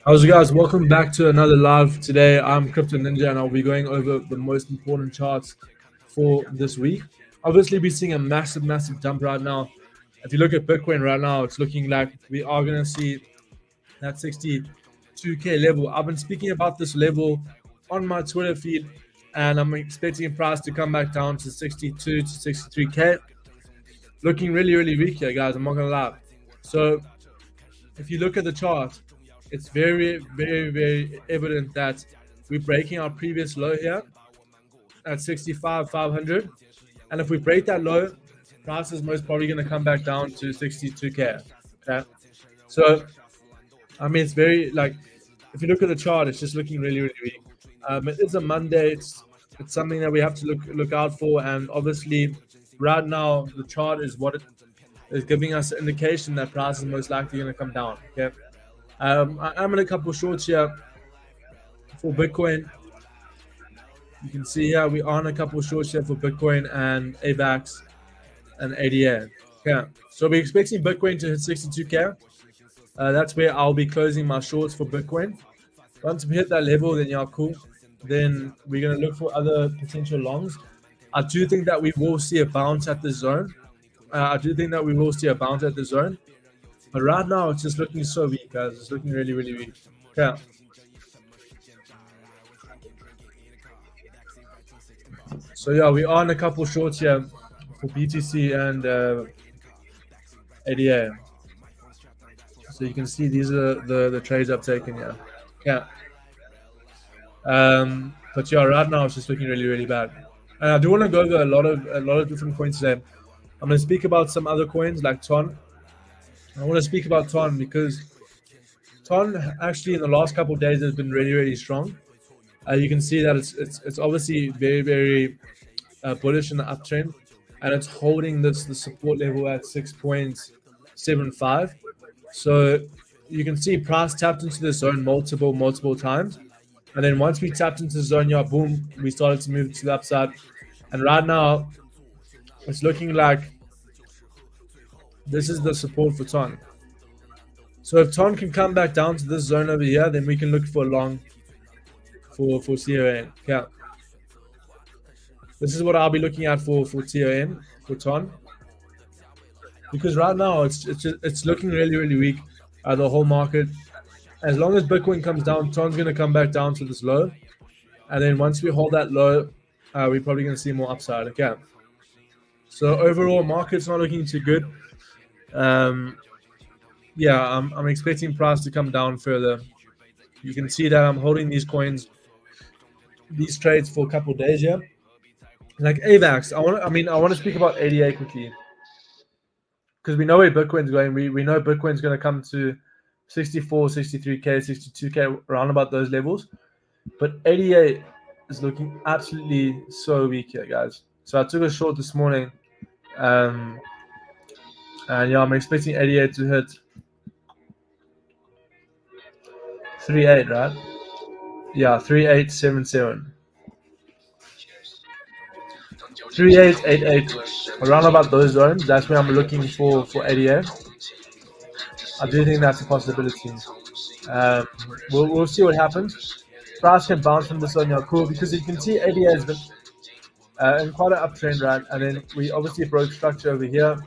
How's it, guys? Welcome back to another live. Today I'm CryptoNinja and I'll be going over the most important charts for this week. Obviously we're seeing a massive jump right now. If you look at Bitcoin right now, it's looking like we are going to see that 62k level. I've been speaking about this level on my Twitter feed and I'm expecting price to come back down to 62 to 63k. Looking really weak here, guys. I'm not gonna lie. So if you look at the chart, it's very evident that we're breaking our previous low here at 65,500, and if we break that low, price is most probably going to come back down to 62k. Okay, so I mean, it's very, like, if you look at the chart, it's just looking really weak. It is a Monday. It's something that we have to look out for, and obviously right now the chart is what it is giving us an indication that price is most likely going to come down. Okay, I'm in a couple shorts here for Bitcoin. You can see here we are on a couple shorts here for Bitcoin and AVAX and ADA. Okay, so we're expecting Bitcoin to hit 62k. That's where I'll be closing my shorts for Bitcoin. Once we hit that level, then yeah, cool. Then we're going to look for other potential longs. I do think that we will see a bounce at the zone. But right now, it's just looking so weak, guys. It's looking really weak. Okay. So yeah, we are in a couple shorts here for BTC and ADA. So you can see these are the trades I've taken here. Yeah. But yeah, right now it's just looking really bad. And I do want to go over a lot of different coins today. I'm going to speak about some other coins like TON. I want to speak about TON because TON actually in the last couple of days has been really strong. You can see that it's obviously very bullish in the uptrend, and it's holding the support level at 6.75. So you can see price tapped into the zone multiple times, and then once we tapped into the zone, yeah, boom, we started to move to the upside, and right now it's looking like this is the support for TON. So if TON can come back down to this zone over here, then we can look for a long for CON. Yeah. This is what I'll be looking at for TON, for TON. Because right now it's looking really weak, the whole market. As long as Bitcoin comes down, TON's going to come back down to this low. And then once we hold that low, we're probably going to see more upside. Okay. So overall, market's not looking too good. Yeah, I'm expecting price to come down further. You can see that I'm holding these coins, these trades for a couple of days here. Like AVAX, I want to speak about ADA quickly because we know where Bitcoin's going. We know Bitcoin's going to come to 64, 63k, 62k, around about those levels. But ADA is looking absolutely so weak here, guys. So I took a short this morning. And yeah, I'm expecting 88 to hit 38, right? Yeah, 3877. 3888, around about those zones. That's where I'm looking for ADA. I do think that's a possibility. We'll see what happens. Price can bounce from this zone, yeah, cool, because you can see ADA has been in quite an uptrend, right? And then we obviously broke structure over here,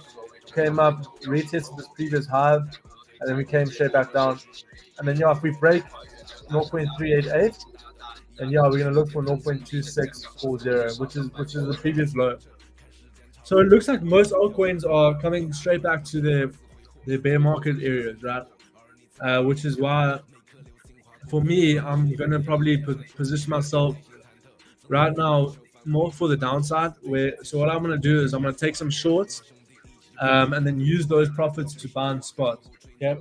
came up, retested this previous high, and then we came straight back down. And then yeah, if we break 0.388, and yeah, we're gonna look for 0.2640, which is the previous low. So it looks like most altcoins are coming straight back to their bear market areas, right? Which is why, for me, I'm gonna probably position myself right now more for the downside. So what I'm gonna do is I'm gonna take some shorts, and then use those profits to buy in spot. Okay.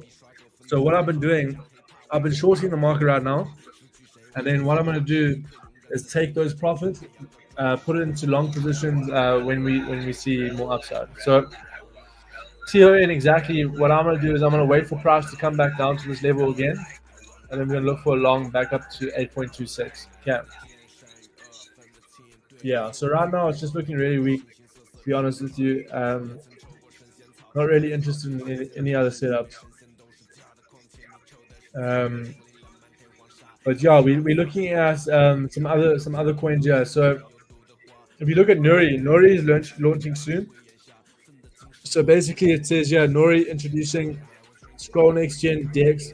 So what I've been doing, I've been shorting the market right now, and then what I'm gonna do is take those profits, put it into long positions when we see more upside. So TON, exactly what I'm gonna do is I'm gonna wait for price to come back down to this level again, and then we're gonna look for a long back up to 8.26. Okay. Yeah, so right now it's just looking really weak, to be honest with you. Not really interested in any other setups. But yeah, we're looking at some other coins here. So if you look at Gnori is launching soon. So basically, it says Gnori introducing Scroll Next Gen DEX,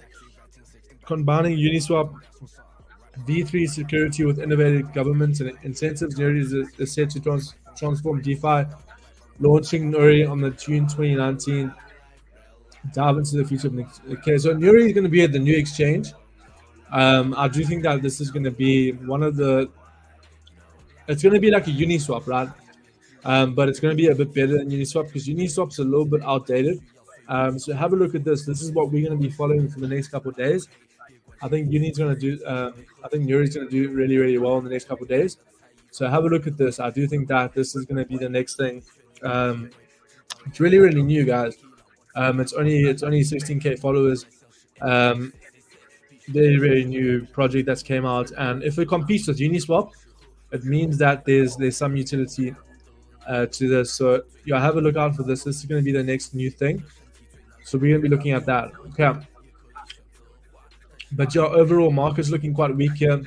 combining Uniswap V3 security with innovative governments and incentives. Gnori is set to transform DeFi, launching Gnori on the June 2019. Dive into the future of next. Okay, so Gnori is going to be at the new exchange. I do think that this is going to be one of the. It's going to be like a Uniswap, right? But it's going to be a bit better than Uniswap because Uniswap's a little bit outdated. So have a look at this. This is what we're going to be following for the next couple of days. I think Uni's going to do. I think Gnori's going to do really, really well in the next couple of days. So have a look at this. I do think that this is going to be the next thing. It's really, really new, guys. It's only 16K followers. Very, very new project that's came out, and if it competes with Uniswap, it means that there's some utility to this. So yeah, have a look out for this. This is going to be the next new thing. So we're going to be looking at that. Okay. But your overall market's looking quite weak here.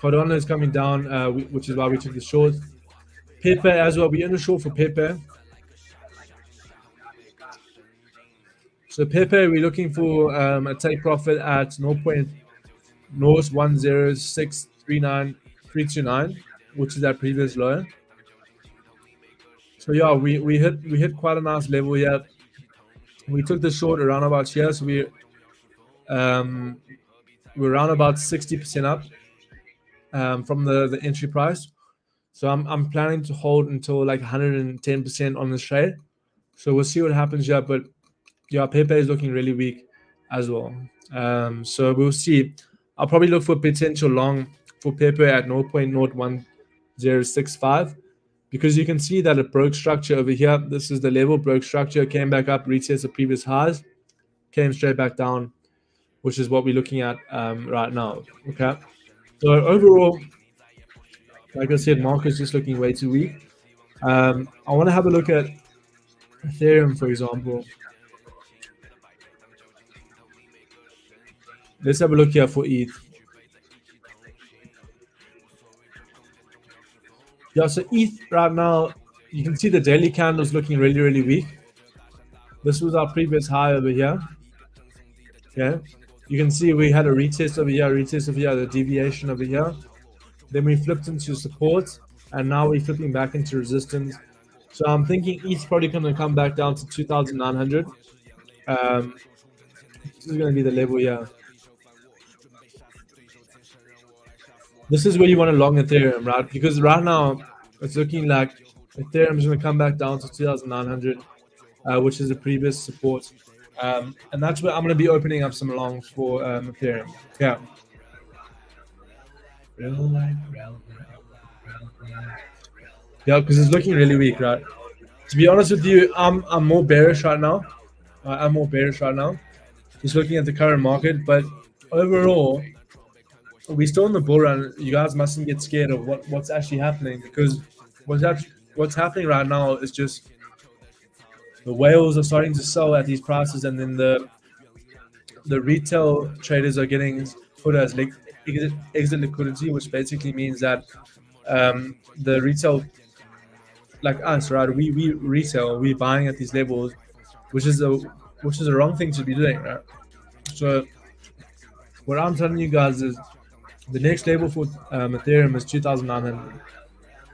Cardano is coming down, which is why we took the short. Pepe as well. We're in the short for Pepe. So Pepe, we're looking for a take profit at 0.010639,329, which is our previous low. So yeah, we hit quite a nice level here. We took the short around about here, so we're around about 60% up from the entry price. So I'm planning to hold until like 110% on this trade. So we'll see what happens here, but yeah, Pepe is looking really weak as well. So we'll see. I'll probably look for potential long for Pepe at 0.01065 because you can see that it broke structure over here. This is the level, broke structure, came back up, retested the previous highs, came straight back down, which is what we're looking at right now. Okay. So overall, like I said, market's just looking way too weak. I want to have a look at Ethereum, for example. Let's have a look here for ETH. Yeah, so ETH right now, you can see the daily candles looking really, really weak. This was our previous high over here. Okay, you can see we had a retest over here, the deviation over here. Then we flipped into support, and now we're flipping back into resistance. So I'm thinking ETH's probably going to come back down to 2,900. This is going to be the level here. This is where you want to long Ethereum, right? Because right now it's looking like Ethereum is going to come back down to 2,900, which is the previous support. And that's where I'm going to be opening up some longs for Ethereum. Yeah. Yeah, because it's looking really weak, right? To be honest with you, I'm more bearish right now. Just looking at the current market, but overall, we're still in the bull run. You guys mustn't get scared of what's actually happening, because what's happening right now is just the whales are starting to sell at these prices, and then the retail traders are getting put as exit liquidity, which basically means that the retail, like us, right? We retail, we're buying at these levels, which is a wrong thing to be doing, right? So what I'm telling you guys is the next level for Ethereum is 2,900.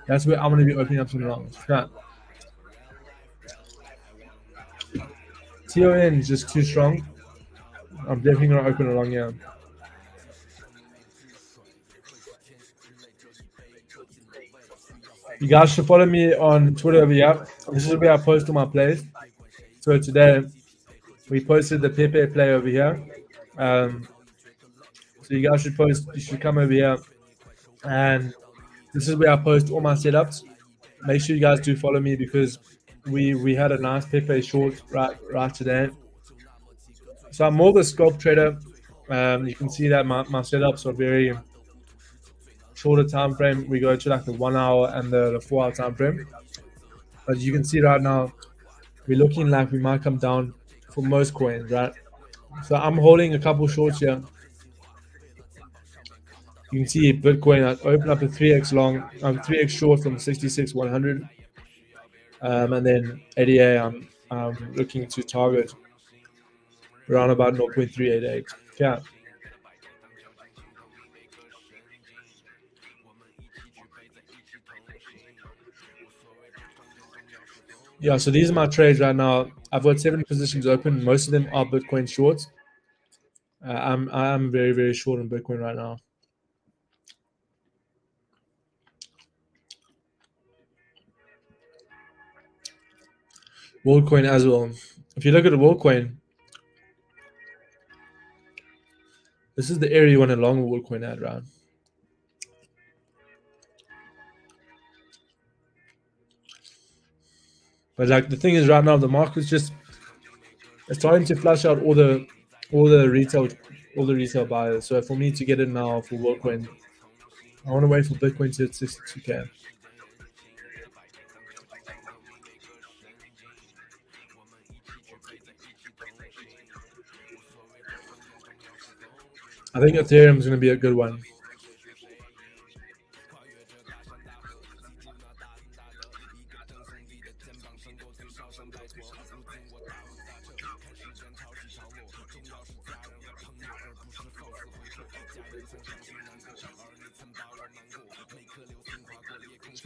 That's where I'm going to be opening up some longs. Okay. TON is just too strong. I'm definitely going to open a long here. You guys should follow me on Twitter over here. This is where I post all my plays. So today we posted the Pepe play over here. So you guys should come over here, and this is where I post all my setups. Make sure you guys do follow me, because we had a nice Pepe short right today. So I'm more of a scalp trader. You can see that my setups are very shorter time frame. We go to like the 1 hour and the 4 hour time frame. But you can see right now, we're looking like we might come down for most coins, right? So I'm holding a couple shorts here. You can see Bitcoin, I open up a 3x long, 3x short from 66,100. And then ADA, I'm looking to target around about 0.388. Yeah. Yeah, so these are my trades right now. I've got 7 positions open. Most of them are Bitcoin shorts. I'm very, very short on Bitcoin right now. WorldCoin as well. If you look at the WorldCoin, this is the area you want to long WorldCoin at, right? But like the thing is, right now the market's just it's starting to flush out all the retail buyers. So for me to get in now for WorldCoin, I want to wait for Bitcoin to hit 62K. I think Ethereum is going to be a good one.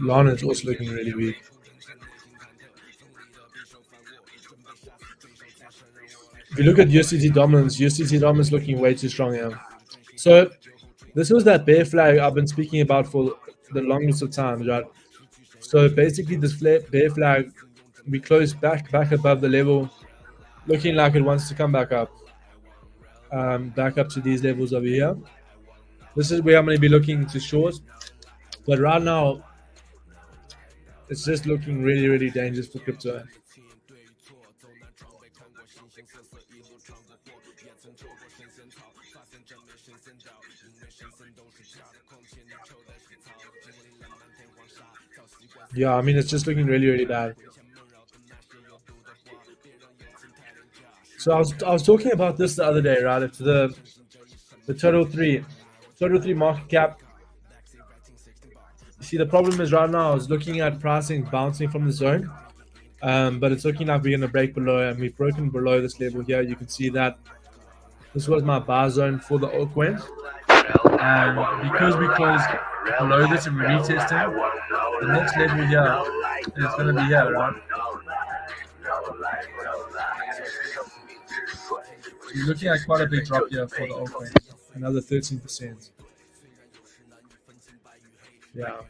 Lana is also looking really weak. If you look at USDT dominance looking way too strong here. So this was that bear flag I've been speaking about for the longest of times, right? So basically this bear flag, we closed back above the level, looking like it wants to come back up. Back up to these levels over here. This is where I'm going to be looking to short. But right now, it's just looking really, really dangerous for crypto. Yeah, I mean, it's just looking really, really bad. So I was talking about this the other day, right? It's the total 3 market cap. See, the problem is right now is looking at pricing bouncing from the zone, but it's looking like we're going to break below, and we've broken below this level here. You can see that this was my buy zone for the altcoin, and because we closed below this and we're retesting, the next level here is going to be here, right? So you're looking at quite a big drop here for the altcoin, another 13%. Yeah.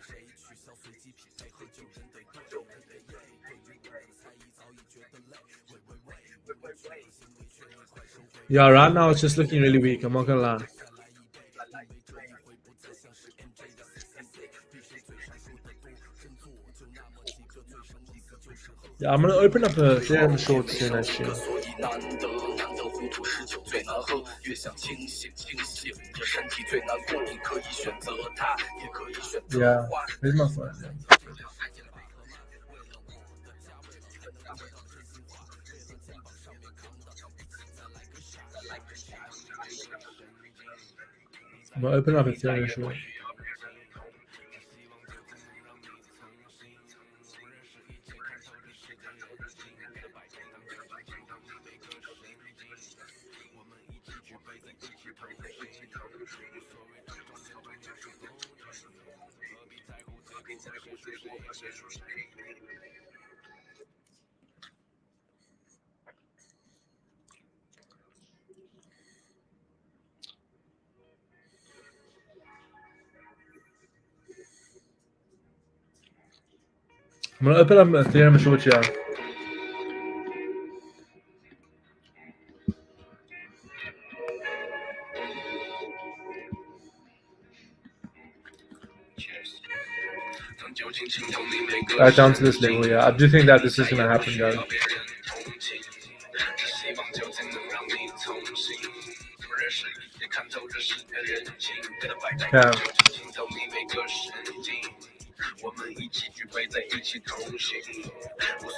Yeah, right now it's just looking really weak. I'm not gonna lie. Yeah, I'm gonna open up a Ethereum short soon, actually. Yeah, where's my phone? I'm gonna open up a Ethereum short. I'm gonna open up a Ethereum short here. Right down to this level, yeah. I do think that this is gonna happen, guys. Yeah.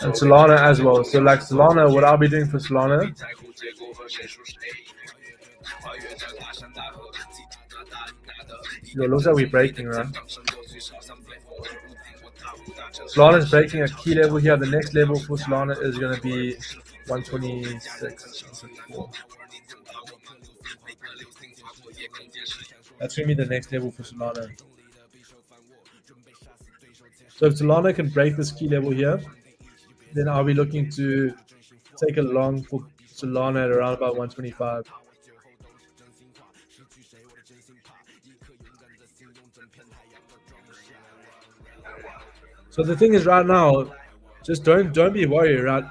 And Solana as well. So like Solana, what I'll be doing for Solana, it looks like we're breaking, right? Solana is breaking a key level here. The next level for Solana is going to be 126. That's going to be the next level for Solana. So if Solana can break this key level here, then I'll be looking to take a long for Solana at around about 125. So the thing is, right now, just don't be worried, right?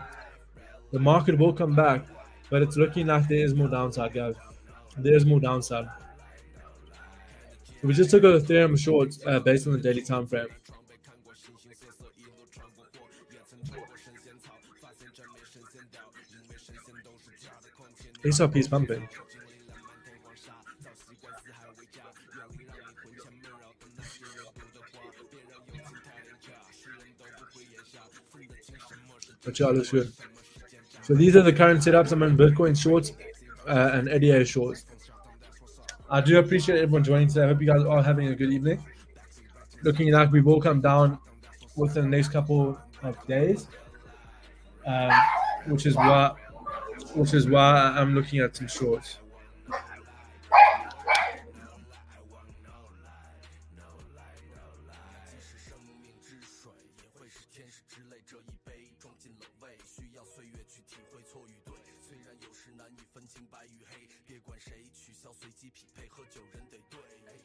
The market will come back, but it's looking like there is more downside, guys. There is more downside. We just took a Ethereum short based on the daily time frame. XRP is pumping. But yeah, looks good. So these are the current setups. I'm in Bitcoin shorts and ADA shorts. I do appreciate everyone joining today. I hope you guys are having a good evening. Looking like we will come down within the next couple of days, which is why I'm looking at some shorts.别管谁取消随机匹配，喝酒人得